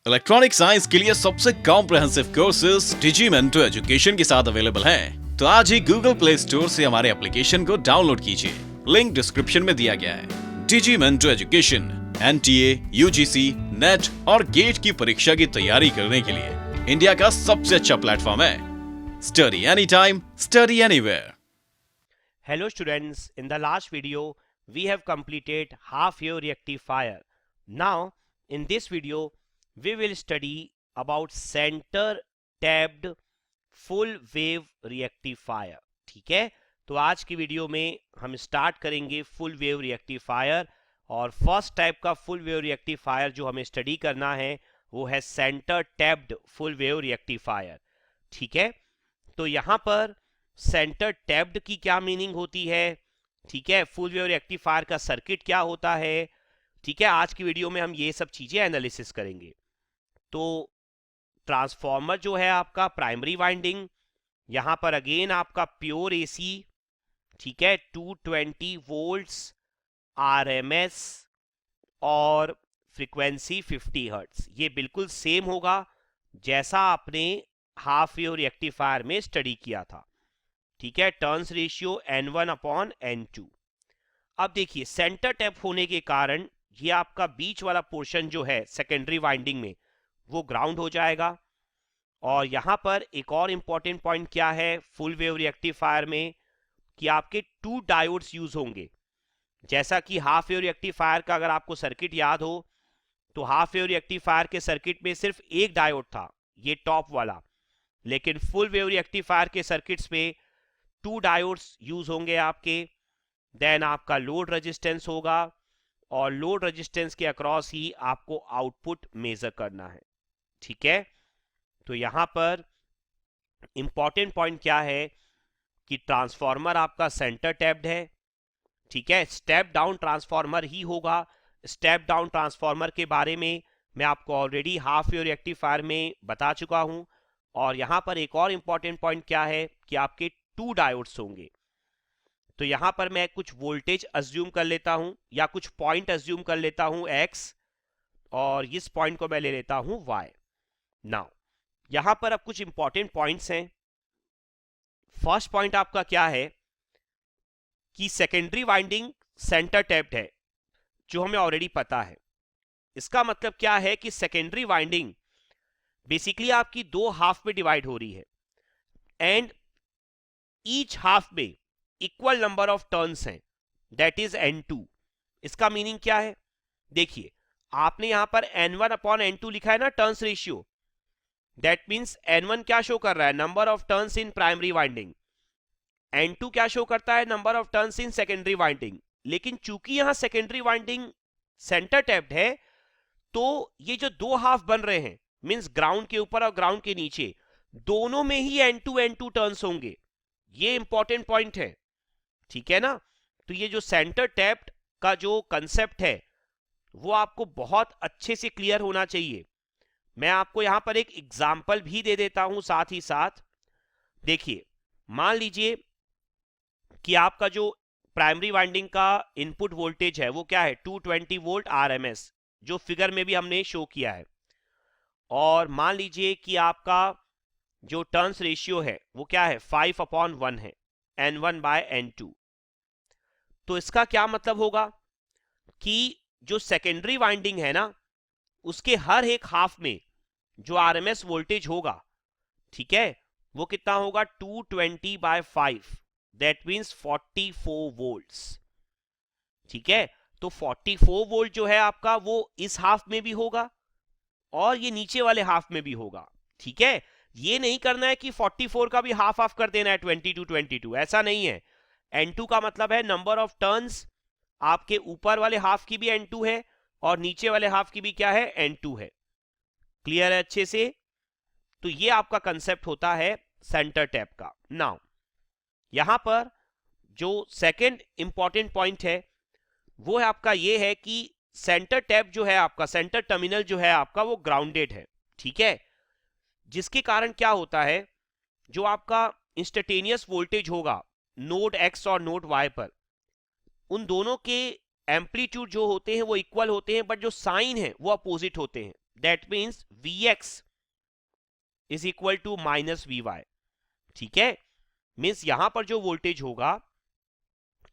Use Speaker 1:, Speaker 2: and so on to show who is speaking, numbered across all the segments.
Speaker 1: Electronic science के लिए सबसे कॉम्प्रिहेंसिव कोर्सेज डिजीमेंटो एजुकेशन के साथ अवेलेबल हैं। तो आज ही गूगल प्ले स्टोर से हमारे एप्लीकेशन को डाउनलोड कीजिए। लिंक डिस्क्रिप्शन में दिया गया है। डिजीमेंटो एजुकेशन एनटीए, यूजीसी, नेट और गेट की परीक्षा की तैयारी करने के लिए इंडिया का सबसे अच्छा प्लेटफॉर्म है। Study any time, study anywhere.
Speaker 2: Hello students, in the last video we have completed half wave rectifier. Now in this video we will study about center tapped full wave rectifier. ठीक है, तो आज की video में हम start करेंगे full wave rectifier. और first type का फुल वेव रेक्टिफायर जो हमें स्टडी करना है वो है centre tapped full wave rectifier. ठीक है, तो यहाँ पर सेंटर टैप्ड की क्या मीनिंग होती है, ठीक है, फुल वेव रेक्टिफायर का सर्किट क्या होता है, ठीक है, आज की वीडियो में हम ये सब चीजें एनालिसिस करेंगे। तो ट्रांसफॉर्मर जो है आपका प्राइमरी वाइंडिंग, यहां पर अगेन आपका प्योर एसी, ठीक है, 220 वोल्ट्स आरएमएस और फ्रीक्वेंसी 50 हर्ट्ज, ये बिल्कुल सेम होगा जैसा आपने हाफ वेव रेक्टिफायर में स्टडी किया था। ठीक है, टर्न्स रेशियो N1/N2। अब देखिए सेंटर टैप होने के कारण ये आपका बीच वाला पोर्शन जो है सेकेंडरी वाइंडिंग में वो ग्राउंड हो जाएगा। और यहां पर एक और इंपॉर्टेंट पॉइंट क्या है फुल वेव रेक्टिफायर में कि आपके 2 डायोड्स यूज होंगे। जैसा कि हाफ वेव रेक्टिफायर का अगर आपको सर्किट याद हो तो हाफ वेव रेक्टिफायर के सर्किट में सिर्फ एक डायोड था, ये टॉप वाला, लेकिन फुल वेव रेक्टिफायर के सर्किट्स में 2 डायोड्स यूज होंगे आपके। देन आपका लोड रेजिस्टेंस होगा और लोड रेजिस्टेंस के अक्रॉस ही आपको आउटपुट मेजर करना है। ठीक है, तो यहां पर इंपॉर्टेंट पॉइंट क्या है कि ट्रांसफॉर्मर आपका सेंटर टैप्ड है। ठीक है, स्टेप डाउन ट्रांसफॉर्मर ही होगा। स्टेप डाउन ट्रांसफॉर्मर के बारे में मैं आपको ऑलरेडी हाफ वेव रेक्टिफायर में बता चुका हूं। और यहां पर एक और इंपॉर्टेंट पॉइंट क्या है कि आपके 2 डायोड्स होंगे। तो यहां पर मैं कुछ वोल्टेज अज्यूम कर लेता हूं या कुछ पॉइंट अज्यूम कर लेता हूं x, और इस पॉइंट को मैं ले लेता हूं y। नाउ यहां पर अब कुछ इंपॉर्टेंट पॉइंट्स हैं। फर्स्ट पॉइंट आपका क्या है कि सेकेंडरी वाइंडिंग सेंटर टैप्ड है, जो हमें ऑलरेडी पता है। इसका मतलब क्या है कि सेकेंडरी वाइंडिंग बेसिकली आपकी 2 हाफ में डिवाइड हो रही है एंड ईच हाफ में इक्वल नंबर ऑफ टर्न्स हैं, दैट इज N2। इसका मीनिंग क्या है, देखिए आपने यहां पर N1/N2 लिखा है ना, turns ratio, that means N1 क्या शो कर रहा है, number of turns in primary winding, N2 क्या शो करता है, number of turns in secondary winding. लेकिन चूंकि यहां सेकेंडरी वाइंडिंग सेंटर टैप्ड है तो ये जो 2 हाफ बन रहे हैं मींस ग्राउंड के ऊपर और ग्राउंड के नीचे दोनों में ही N2 टर्न्स होंगे। ये इंपॉर्टेंट पॉइंट है, ठीक है ना। तो ये जो सेंटर टैप्ड का जो कंसेप्ट है वो आपको बहुत अच्छे से क्लियर होना चाहिए। मैं आपको यहां पर एक एग्जांपल भी दे देता हूं साथ ही साथ। देखिए मान लीजिए कि आपका जो प्राइमरी वाइंडिंग का इनपुट वोल्टेज है वो क्या है, 220 वोल्ट आरएमएस, जो फिगर में भी हमने शो किया है। और मान लीजिए कि आपका जो टर्न्स रेशियो है वो क्या है, 5/1 है, N1/N2। तो इसका क्या मतलब होगा कि जो सेकेंडरी वाइंडिंग है ना उसके हर एक हाफ में जो आरएमएस वोल्टेज होगा, ठीक है, वो कितना होगा, 220/5, दैट मींस 44 वोल्ट्स। ठीक है, तो 44 वोल्ट जो है आपका वो इस हाफ में भी होगा और ये नीचे वाले हाफ में भी होगा। ठीक है, ये नहीं करना है कि 44 का भी हाफ हाफ कर देना है 22, ऐसा नहीं है। N2 का मतलब है नंबर ऑफ टर्न्स, आपके ऊपर वाले हाफ की भी N2 है और नीचे वाले हाफ की भी क्या है, N2 है। क्लियर है अच्छे से। तो ये आपका कंसेप्ट होता है सेंटर टैप का। नाउ यहां पर जो सेकंड इंपॉर्टेंट पॉइंट है वो है आपका ये है कि सेंटर टैप जो है आपका, सेंटर टर्मिनल जो है आपका वो ग्राउंडेड है। ठीक है, जिसके कारण क्या होता है, जो आपका इंस्टेंटेनियस वोल्टेज होगा नोड X और नोड Y पर, उन दोनों के एम्पलीट्यूड जो होते हैं वो इक्वल होते हैं, बट जो साइन है वो अपोजिट होते हैं। That means Vx is equal to minus Vy। ठीक है, मीन्स यहां पर जो वोल्टेज होगा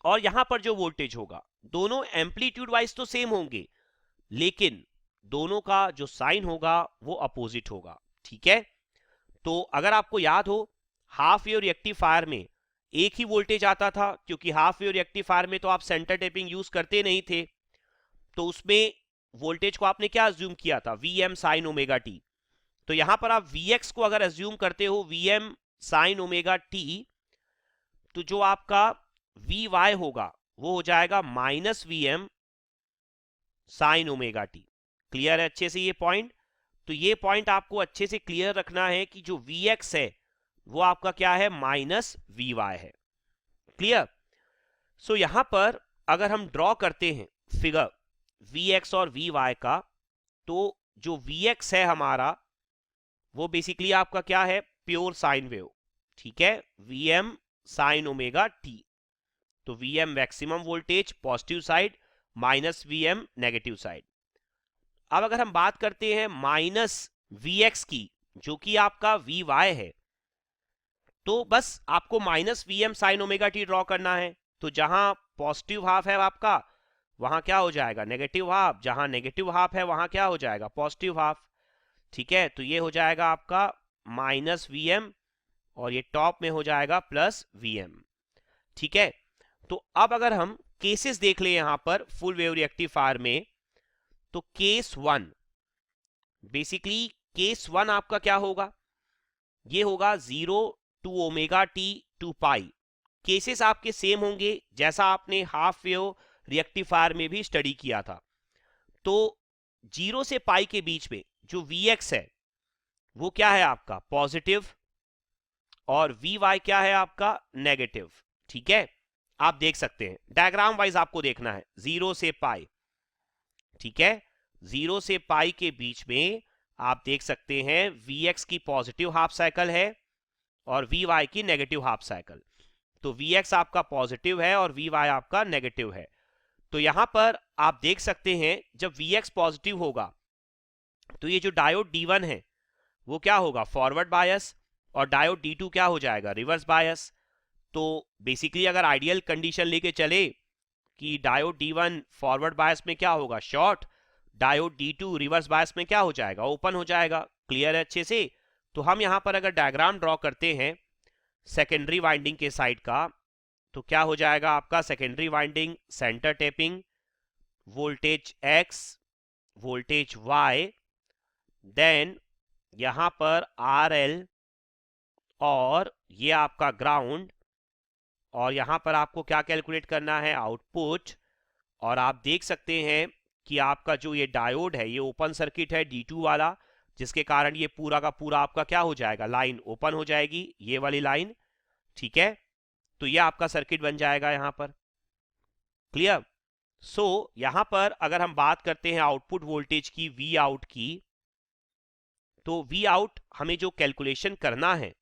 Speaker 2: और यहां पर जो वोल्टेज होगा दोनों एम्पलीट्यूड वाइज तो सेम होंगे, लेकिन दोनों का जो साइन होगा वो अपोजिट होगा। ठीक है, तो अगर आपको याद हो हाफ वेव रेक्टिफायर में एक ही वोल्टेज आता था, क्योंकि हाफ वेव रेक्टिफायर में तो आप सेंटर टेपिंग यूज करते नहीं थे, तो उसमें वोल्टेज को आपने क्या अज्यूम किया था, Vm साइन ओमेगा टी। तो यहां पर आप Vx को अगर अज्यूम करते हो Vm साइन ओमेगा टी, तो जो आपका Vy होगा वो हो जाएगा minus Vm sign omega T. Clear है अच्छे से ये पॉइंट? तो ये पॉइंट आपको अच्छे से क्लियर रखना है कि जो Vx है वो आपका क्या है, माइनस Vy है। क्लियर? सो यहां पर अगर हम ड्रॉ करते हैं फिगर Vx और Vy का, तो जो Vx है हमारा वो बेसिकली आपका क्या है, प्योर साइन वेव। ठीक है, Vm साइन ओमेगा टी। तो Vm maximum voltage positive side, minus Vm negative side. अब अगर हम बात करते हैं माइनस Vx की, जो कि आपका Vy है, तो बस आपको minus Vm sign omega T draw करना है। तो जहां पॉजिटिव हाफ है आपका वहां क्या हो जाएगा, नेगेटिव हाफ, जहां नेगेटिव हाफ है वहां क्या हो जाएगा, पॉजिटिव हाफ। ठीक है, तो ये हो जाएगा आपका माइनस Vm और ये टॉप में हो जाएगा प्लस Vm। ठीक है, तो अब अगर हम केसेस देख ले यहां पर फुल वेव रेक्टिफायर में, तो केस 1, बेसिकली केस 1 आपका क्या होगा, ये होगा 0 to omega t two pi. Cases आपके सेम होंगे जैसा आपने हाफ वेव रेक्टिफायर में भी स्टडी किया था। तो 0 से पाई के बीच में जो Vx है वो क्या है आपका, पॉजिटिव, और Vy क्या है आपका, नेगेटिव। ठीक है, आप देख सकते हैं डायग्राम वाइज आपको देखना है 0 से पाई। ठीक है, 0 से पाई के बीच में आप देख सकते हैं Vx की पॉजिटिव हाफ साइकिल है और Vy की नेगेटिव हाफ साइकिल। तो Vx आपका पॉजिटिव है और Vy आपका नेगेटिव है। तो यहां पर आप देख सकते हैं जब Vx पॉजिटिव होगा तो ये जो डायोड D1 है वो क्या होगा, फॉरवर्ड बायस, और डायोड D2 क्या हो जाएगा, रिवर्स बायस। तो बेसिकली अगर आइडियल कंडीशन लेके चले कि डायोड D1 फॉरवर्ड बायस में क्या होगा, short, diode D2 reverse bias में क्या हो जाएगा, ओपन हो जाएगा। क्लियर है अच्छे से? तो हम यहां पर अगर डायग्राम ड्रॉ करते हैं सेकेंडरी वाइंडिंग के साइड का, तो क्या हो जाएगा आपका, secondary winding centre tapping, voltage X, voltage Y, then यहां पर RL और ये आपका ग्राउंड, और यहां पर आपको क्या कैलकुलेट करना है, आउटपुट। और आप देख सकते हैं कि आपका जो ये डायोड है ये ओपन सर्किट है D2 वाला, जिसके कारण ये पूरा का पूरा आपका क्या हो जाएगा, लाइन ओपन हो जाएगी, ये वाली लाइन। ठीक है, तो ये आपका सर्किट बन जाएगा यहां पर। क्लियर? सो यहां पर अगर हम बात करते हैं आउटपुट वोल्टेज की, V आउट की, तो V आउट हमें जो कैलकुलेशन करना है,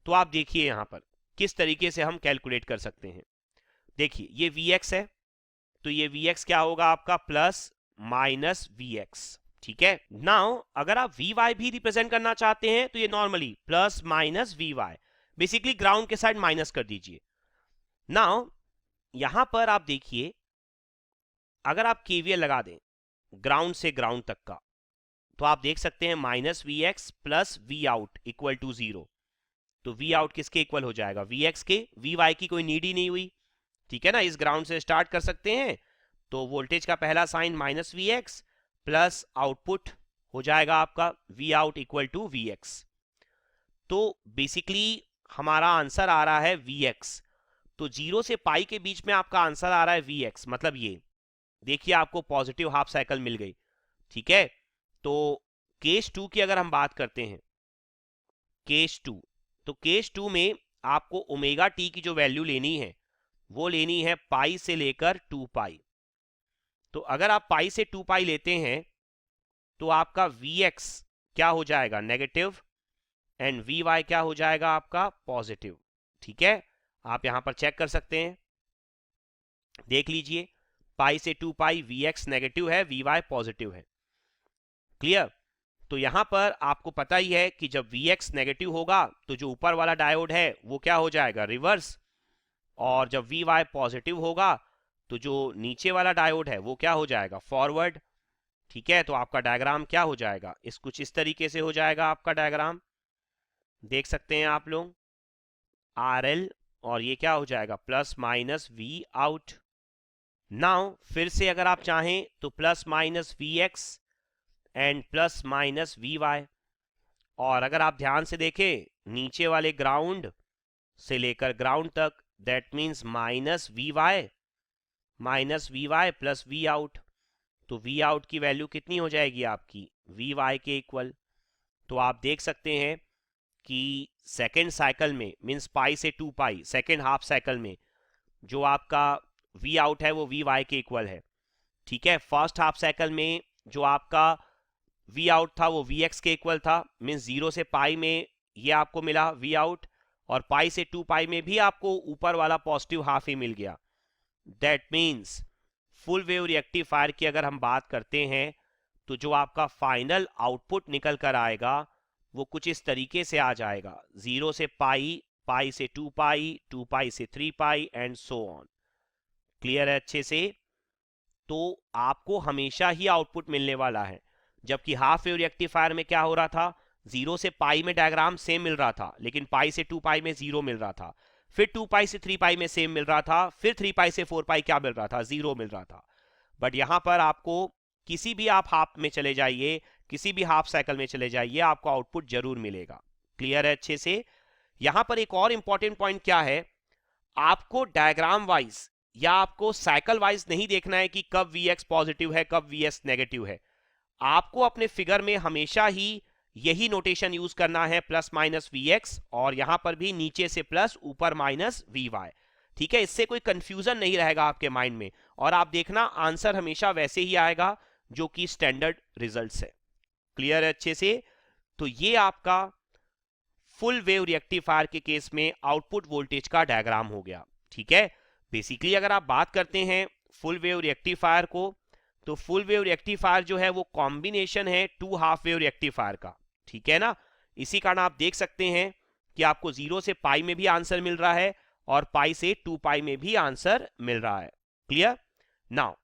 Speaker 2: तो आप देखिए यहां पर किस तरीके से हम कैलकुलेट कर सकते हैं। देखिए ये Vx है, तो ये Vx क्या होगा आपका, प्लस माइनस Vx। ठीक है, नाउ अगर आप Vy भी रिप्रेजेंट करना चाहते हैं तो ये normally plus minus Vy, basically ground के साइड माइनस कर दीजिए। नाउ यहां पर आप देखिए अगर आप KVL लगा दें ग्राउंड से ग्राउंड तक का, तो आप देख सकते हैं minus Vx plus V out equal to 0। तो V आउट किसके इक्वल हो जाएगा, Vx के। Vy की कोई नीड ही नहीं हुई। ठीक है ना, इस ग्राउंड से स्टार्ट कर सकते हैं। तो वोल्टेज का पहला sign minus Vx plus output हो जाएगा आपका V out equal to Vx। तो बेसिकली हमारा आंसर आ रहा है Vx। तो 0 से पाई के बीच में आपका आंसर आ रहा है Vx, मतलब ये देखिए आपको पॉजिटिव हाफ साइकिल मिल गई। ठीक है, तो केस 2 की अगर हम बात करते हैं, केस 2, तो केस 2 में आपको ओमेगा टी की जो वैल्यू लेनी है वो लेनी है पाई से लेकर 2 पाई। तो अगर आप पाई से 2 पाई लेते हैं तो आपका Vx क्या हो जाएगा, नेगेटिव, एंड Vy क्या हो जाएगा आपका, पॉजिटिव। ठीक है, आप यहां पर चेक कर सकते हैं, देख लीजिए, पाई से 2 पाई Vx नेगेटिव है, Vy पॉजिटिव है। क्लियर? तो यहां पर आपको पता ही है कि जब Vx नेगेटिव होगा तो जो ऊपर वाला डायोड है वो क्या हो जाएगा, रिवर्स, और जब Vy पॉजिटिव होगा तो जो नीचे वाला डायोड है वो क्या हो जाएगा, फॉरवर्ड। ठीक है, तो आपका डायग्राम क्या हो जाएगा, कुछ इस तरीके से हो जाएगा आपका डायग्राम, देख सकते हैं आप लोग, RL, और ये क्या हो जाएगा, plus minus V out. Now फिर से अगर आप चाहें तो plus minus Vx and plus minus Vy, और अगर आप ध्यान से देखें नीचे वाले ग्राउंड से लेकर ग्राउंड तक, that means minus Vy plus V out. तो V आउट की वैल्यू कितनी हो जाएगी आपकी, Vy के इक्वल। तो आप देख सकते हैं कि सेकेंड साइकिल में, मीन्स पाई से 2 पाई, सेकेंड हाफ साइकिल में जो आपका V आउट है वो Vy के इक्वल है। ठीक है, फर्स्ट हाफ साइकिल में जो आपका V आउट था वो Vx के इक्वल था, मीन्स 0 से पाई में ये आपको मिला V आउट, और पाई से 2 पाई में भी आपको ऊपर वाला पॉजिटिव हाफ ही मिल गया। दैट मीन्स फुल वेव रिएक्टिफायर की अगर हम बात करते हैं तो जो आपका फाइनल आउटपुट निकल कर आएगा वो कुछ इस तरीके से आ जाएगा, 0 से पाई, पाई से 2 पाई, 2 पाई से 3 पाई एंड सो ऑन। क्लियर है अच्छे से? तो आपको हमेशा ही आउटपुट मिलने वाला है, जबकि हाफ वेव रिएक्टिफायर में क्या हो रहा था, 0 से पाई में डायग्राम सेम मिल रहा था, लेकिन पाई से 2 पाई में 0 मिल रहा था, फिर 2 पाई से 3 पाई में सेम मिल रहा था, फिर 3 पाई से 4 पाई क्या मिल रहा था, 0 मिल रहा था। बट यहां पर आपको किसी भी आप हाफ में चले जाइए, किसी भी हाफ साइकिल में चले जाइए, आपको आउटपुट जरूर मिलेगा। क्लियर है अच्छे से? यहां पर एक और इंपॉर्टेंट पॉइंट क्या है, आपको डायग्राम वाइज या आपको साइकिल वाइज नहीं देखना है कि कब Vx पॉजिटिव है कब Vs नेगेटिव है। आपको अपने फिगर में हमेशा ही यही नोटेशन यूज करना है, प्लस माइनस Vx, और यहां पर भी नीचे से प्लस, ऊपर माइनस Vy। ठीक है, इससे कोई कंफ्यूजन नहीं रहेगा आपके माइंड में, और आप देखना आंसर हमेशा वैसे ही आएगा जो कि स्टैंडर्ड रिजल्ट्स है। क्लियर है अच्छे से? तो ये आपका फुल वेव रिएक्टिफायर के केस में आउटपुट वोल्टेज का डायग्राम हो गया। ठीक है, बेसिकली अगर आप बात करते हैं फुल वेव रिएक्टिफायर को, तो फुल वेव रिएक्टिफायर जो है वो कॉम्बिनेशन है 2 हाफ वेव रिएक्टिफायर का। ठीक है ना, इसी कारण आप देख सकते हैं कि आपको 0 से पाई में भी आंसर मिल रहा है और पाई से 2 पाई में भी आंसर मिल रहा है। क्लियर? नाउ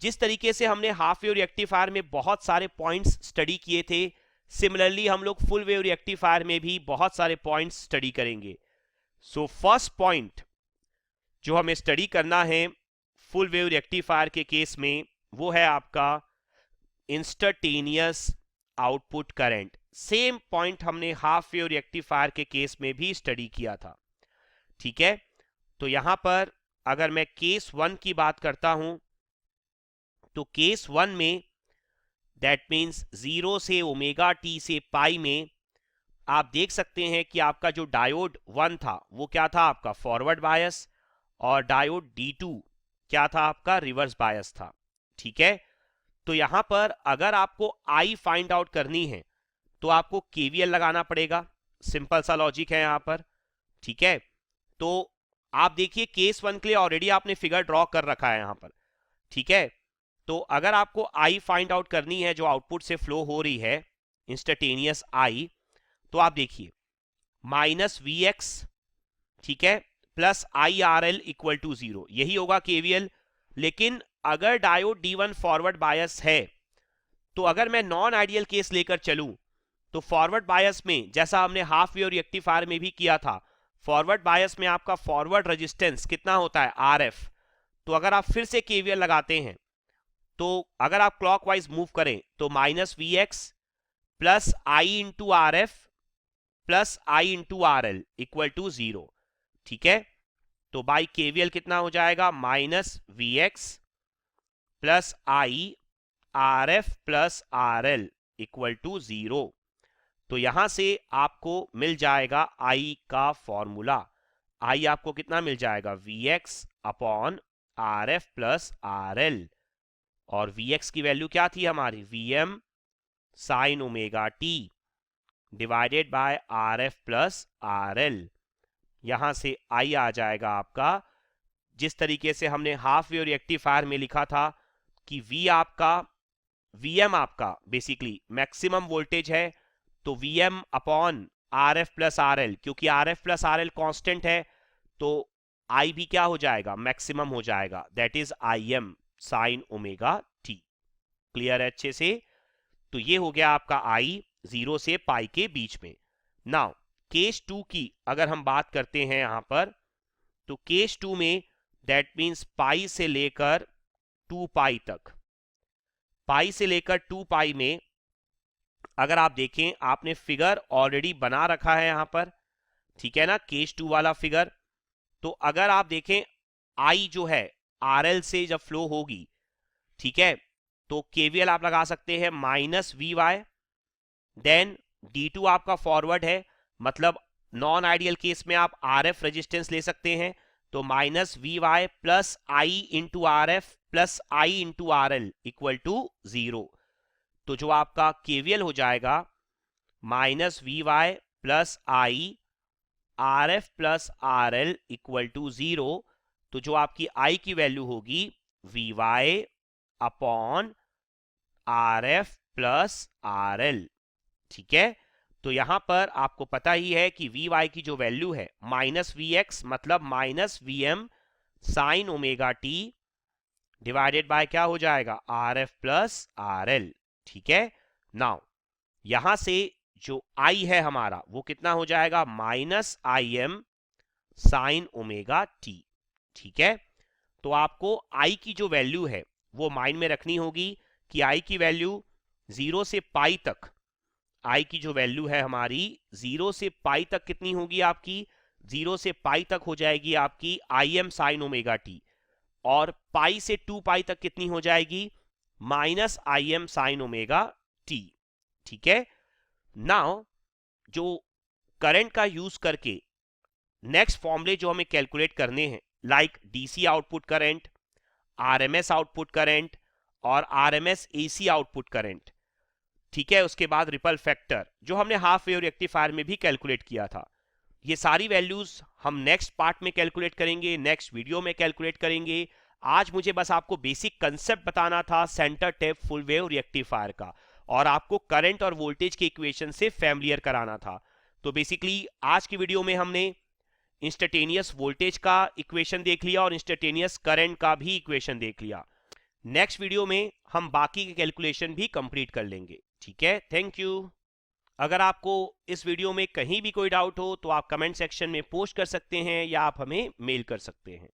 Speaker 2: जिस तरीके से हमने हाफ वेव रिएक्टिफायर में बहुत सारे पॉइंट्स स्टडी किए थे, सिमिलरली हम लोग फुल वेव रिएक्टिफायर में भी बहुत सारे पॉइंट्स स्टडी करेंगे। सो फर्स्ट पॉइंट जो हमें स्टडी करना है फुल वेव रिएक्टिफायर के केस में वो है आपका instantaneous output current. Same point हमने हाफ वेव रिएक्टिफायर के केस में भी स्टडी किया था। ठीक है, तो यहां पर अगर मैं केस 1 की बात करता हूं तो केस 1 में दैट मीन्स 0 से ओमेगा टी से पाई में आप देख सकते हैं कि आपका जो डायोड 1 था वो क्या था, आपका फॉरवर्ड बायस, और डायोड D2 क्या था, आपका रिवर्स बायस था। ठीक है, तो यहां पर अगर आपको I फाइंड आउट करनी है तो आपको KVL लगाना पड़ेगा, सिंपल सा लॉजिक है यहां पर। ठीक है, तो आप देखिए केस 1 के लिए ऑलरेडी आपने फिगर ड्रॉ कर रखा है यहां पर। ठीक है, तो अगर आपको I फाइंड आउट करनी है जो आउटपुट से फ्लो हो रही है, इंस्टेंटेनियस I, तो आप देखिए माइनस Vx, ठीक है, प्लस IRL इक्वल टू 0, यही होगा KVL। लेकिन अगर डायोड D1 फॉरवर्ड बायस है तो अगर मैं नॉन आइडियल केस लेकर चलूं तो फॉरवर्ड बायस में जैसा हमने हाफ वेव रिएक्टिफायर में भी किया था, फॉरवर्ड बायस में आपका फॉरवर्ड रेजिस्टेंस कितना होता है, RF। तो अगर आप फिर से KVL लगाते हैं तो अगर आप क्लॉकवाइज मूव करें तो minus Vx plus I into RF plus I into RL equal to 0। ठीक है, तो बाई KVL कितना हो जाएगा, minus Vx plus I RF plus RL equal to 0। तो यहां से आपको मिल जाएगा I का फॉर्मूला। I आपको कितना मिल जाएगा, Vx upon RF plus RL, और Vx की वैल्यू क्या थी हमारी, Vm sign omega t divided bye RF plus RL। यहां से I आ जाएगा आपका, जिस तरीके से हमने हाफ वेव रिएक्टिफायर में लिखा था कि V आपका Vm आपका बेसिकली मैक्सिमम वोल्टेज है, तो Vm upon RF plus RL, क्योंकि RF प्लस RL कांस्टेंट है तो I भी क्या हो जाएगा, मैक्सिमम हो जाएगा, that is Im sine omega t। Clear है अच्छे से? तो ये हो गया आपका I 0 से पाई के बीच में। नाउ केस 2 की अगर हम बात करते हैं यहां पर, तो केस 2 में दैट मीन्स पाई से लेकर 2 पाई तक, पाई से लेकर 2 पाई में अगर आप देखें, आपने फिगर ऑलरेडी बना रखा है यहां पर, ठीक है ना, केस 2 वाला फिगर। तो अगर आप देखें आई जो है आरएल से जब फ्लो होगी, ठीक है, तो केवीएल आप लगा सकते हैं minus V Y, then D2 आपका फॉरवर्ड है, मतलब नॉन आइडियल केस में आप RF रेजिस्टेंस ले सकते हैं, तो minus V Y plus I into RF plus I into RL equal to 0। तो जो आपका केवीएल हो जाएगा minus V Y plus I RF plus RL equal to 0। तो जो आपकी I की वैल्यू होगी V Y upon RF plus RL, ठीक है। तो यहां पर आपको पता ही है कि वी वाई की जो वैल्यू है माइनस वी एक्स, मतलब minus V M sine omega t divided by क्या हो जाएगा, RF प्लस RL, ठीक है। नाउ यहां से जो I है हमारा वो कितना हो जाएगा, minus I am sine omega T, ठीक है। तो आपको I की जो वैल्यू है वो माइंड में रखनी होगी कि I की वैल्यू 0 से पाई तक, I की जो वैल्यू है हमारी 0 से पाई तक कितनी होगी आपकी, 0 से पाई तक हो जाएगी आपकी I am sine omega T, और पाई से 2 पाई तक कितनी हो जाएगी, minus I am sine omega T, ठीक है। नाउ जो करंट का यूज करके नेक्स्ट फॉर्मूले जो हमें कैलकुलेट करने हैं, like DC output current, RMS output current और आरएमएस एसी आउटपुट करंट, ठीक है, उसके बाद रिपल फैक्टर जो हमने हाफ वेव रेक्टिफायर में भी कैलकुलेट किया था, ये सारी वैल्यूज हम नेक्स्ट पार्ट में कैलकुलेट करेंगे, नेक्स्ट वीडियो में कैलकुलेट करेंगे। आज मुझे बस आपको बेसिक कंसेप्ट बताना था centre tap full wave rectifier का, और आपको करंट और वोल्टेज के इक्वेशन से फैमिलियर कराना था। तो बेसिकली आज की वीडियो में हमने इंस्टेंटेनियस वोल्टेज का इक्वेशन देख लिया और इंस्टेंटेनियस करंट का भी इक्वेशन देख लिया। नेक्स्ट वीडियो में हम बाकी के कैलकुलेशन भी कंप्लीट कर लेंगे, ठीक है। Thank you. अगर आपको इस वीडियो में कहीं भी कोई डाउट हो तो आप कमेंट सेक्शन में पोस्ट कर सकते हैं या आप हमें मेल कर सकते हैं।